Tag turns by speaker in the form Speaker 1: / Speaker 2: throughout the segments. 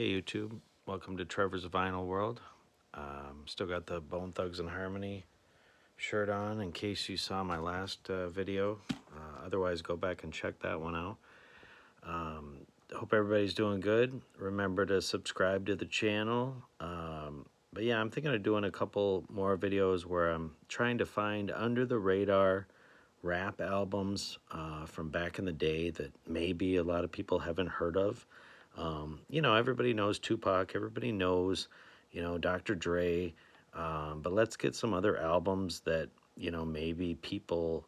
Speaker 1: Hey YouTube, welcome to Trevor's Vinyl World. Still got the Bone Thugs and Harmony shirt on in case you saw my last video. Otherwise, go back and check that one out. Hope everybody's doing good. Remember to subscribe to the channel. But yeah, I'm thinking of doing a couple more videos where I'm trying to find under the radar rap albums from back in the day that maybe a lot of people haven't heard of. Everybody knows Tupac, everybody knows, Dr. Dre, but let's get some other albums that, maybe people,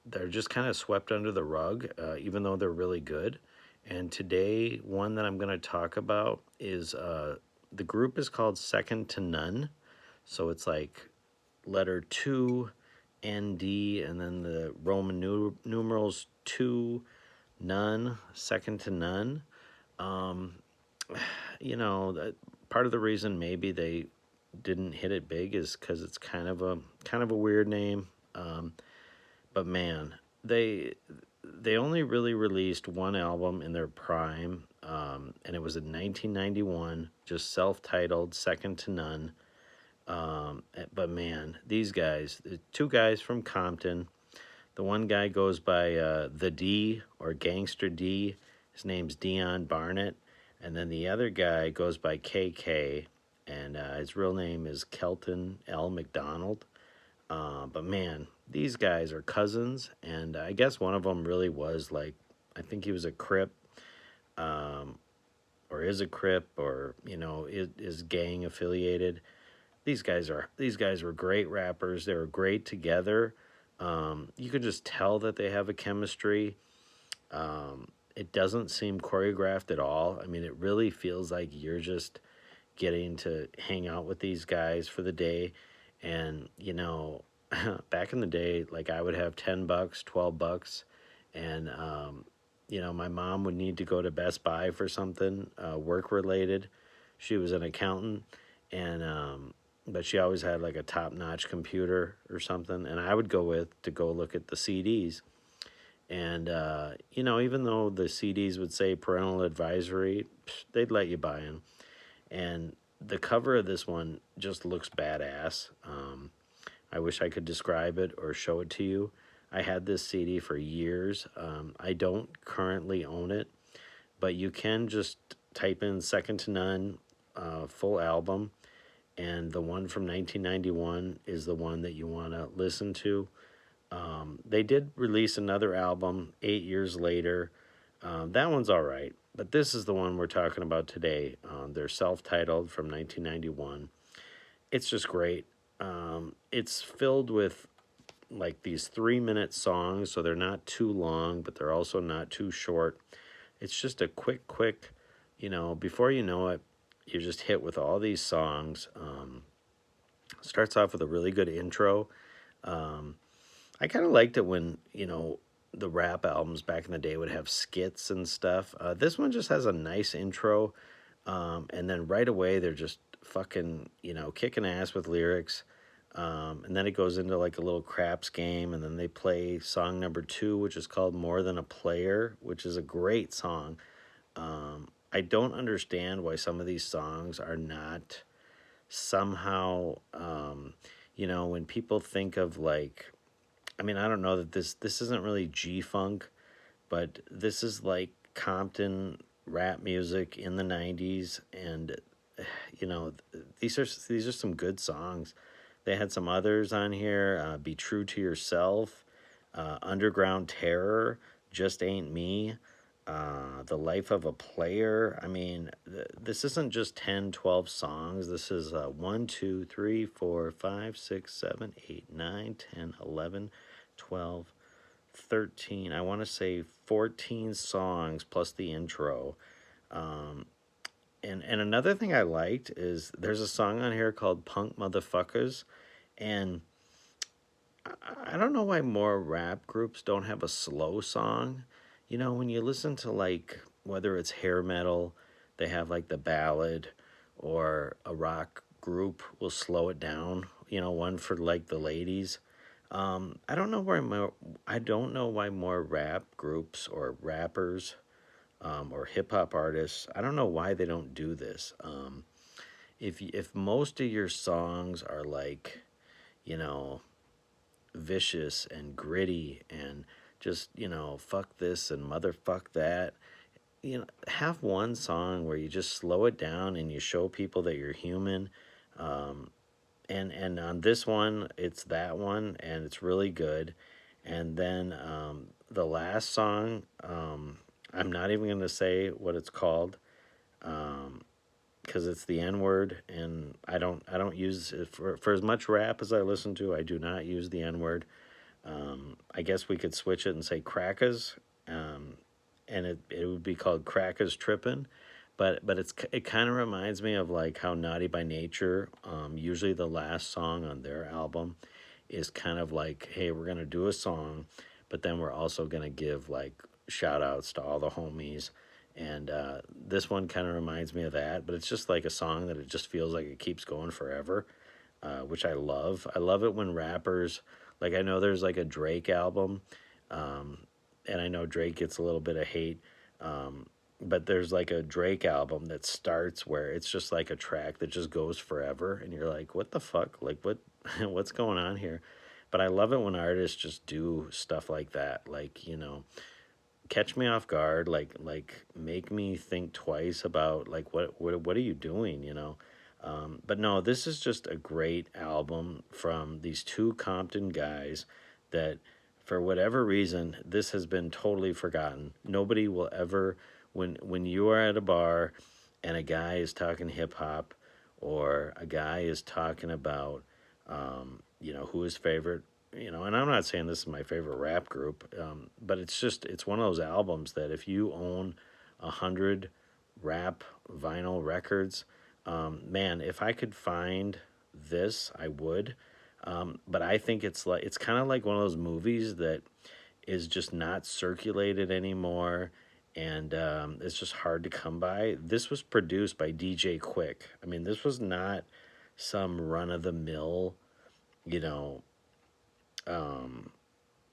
Speaker 1: they're just kind of swept under the rug, even though they're really good. And today, one that I'm going to talk about is the group is called Second to None. So it's like letter 2, ND, and then the Roman numerals 2, none, second to none. Um, part of the reason maybe they didn't hit it big is because it's kind of a weird name. But man, they only really released one album in their prime, and it was in 1991, just self-titled, Second to None. But man, these guys, the two guys from Compton. The one guy goes by the D or Gangster D. His name's Dion Barnett. And then the other guy goes by KK, and his real name is Kelton L. McDonald. But man, these guys are cousins, and I guess one of them really was like, I think he was a Crip, or is a Crip, or is gang affiliated. These guys were great rappers. They were great together. You could just tell that they have a chemistry. It doesn't seem choreographed at all. I mean, it really feels like you're just getting to hang out with these guys for the day. And, back in the day, like I would have $10, $12, and, my mom would need to go to Best Buy for something work related. She was an accountant, and, but she always had like a top-notch computer or something, and I would go to go look at the CDs. And, even though the CDs would say parental advisory, they'd let you buy them. And the cover of this one just looks badass. I wish I could describe it or show it to you. I had this CD for years. I don't currently own it, but you can just type in Second to None full album, and the one from 1991 is the one that you want to listen to. They did release another album 8 years later. That one's all right, but this is the one we're talking about today. They're self-titled from 1991. It's just great. It's filled with like these 3-minute songs, so they're not too long, but they're also not too short. It's just a quick, before you know it, you're just hit with all these songs. Starts off with a really good intro. I kind of liked it when, the rap albums back in the day would have skits and stuff. This one just has a nice intro, and then right away they're just fucking, kicking ass with lyrics. And then it goes into like a little craps game, and then they play song number 2, which is called More Than a Player, which is a great song. I don't understand why some of these songs are not somehow, when people think of like, I mean, I don't know that this isn't really G-Funk, but this is like Compton rap music in the 90s, and these are some good songs. They had some others on here, Be True to Yourself, Underground Terror, Just Ain't Me, The Life of a Player. I mean, this isn't just 10, 12 songs. This is 1, 2, 3, 4, 5, 6, 7, 8, 9, 10, 11, 12, 13. I want to say 14 songs plus the intro. And another thing I liked is there's a song on here called Punk Motherfuckers. And I don't know why more rap groups don't have a slow song. When you listen to like, whether it's hair metal, they have like the ballad, or a rock group will slow it down, one for like the ladies. I don't know why more rap groups or rappers or hip hop artists. I don't know why they don't do this. If most of your songs are like, you know, vicious and gritty and just, fuck this and motherfuck that, have one song where you just slow it down and you show people that you're human. Um, and on this one, it's that one, and it's really good. And then the last song, I'm not even going to say what it's called, because it's the N word, and I don't use it for as much rap as I listen to. I do not use the N word. I guess we could switch it and say crackers, um, and it would be called Crackers Trippin'. But it kind of reminds me of like how Naughty by Nature, usually the last song on their album is kind of like, hey, we're gonna do a song, but then we're also gonna give like shout outs to all the homies. And this one kind of reminds me of that, but it's just like a song that it just feels like it keeps going forever, which I love. I love it when rappers, like I know there's like a Drake album, um, and I know Drake gets a little bit of hate, but there's like a Drake album that starts where it's just like a track that just goes forever, and you're like, what the fuck? Like, what, what's going on here? But I love it when artists just do stuff like that, like catch me off guard, like make me think twice about like what are you doing, but no, this is just a great album from these two Compton guys that, for whatever reason, this has been totally forgotten. Nobody will ever, when you are at a bar and a guy is talking hip hop, or a guy is talking about, who his favorite, and I'm not saying this is my favorite rap group, but it's one of those albums that if you own 100 rap vinyl records, man, if I could find this, I would. But I think it's kind of like one of those movies that is just not circulated anymore, and it's just hard to come by. This was produced by DJ Quik. I mean, this was not some run of the mill, you know, um,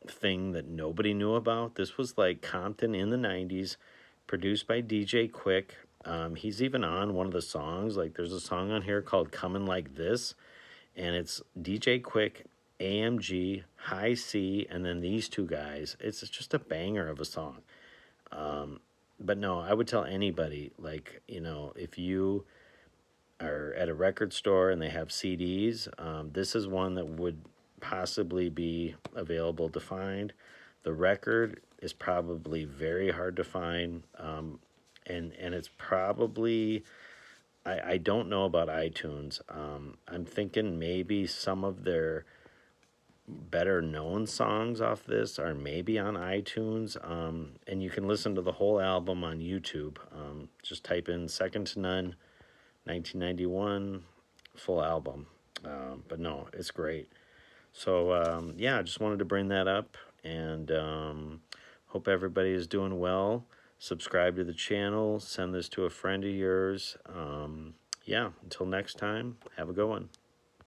Speaker 1: thing that nobody knew about. This was like Compton in the 90s, produced by DJ Quick. He's even on one of the songs. Like, there's a song on here called Coming Like This, and it's DJ Quick, AMG, High C, and then these two guys. It's just a banger of a song. But no, I would tell anybody, like, if you are at a record store and they have CDs, this is one that would possibly be available to find. The record is probably very hard to find, and it's probably, I don't know about iTunes. I'm thinking maybe some of their better known songs off this are maybe on iTunes, and you can listen to the whole album on YouTube. Just type in Second to None 1991 full album. But no, it's great. So yeah, I just wanted to bring that up, and hope everybody is doing well. Subscribe to the channel, send this to a friend of yours. Yeah, until next time, have a good one.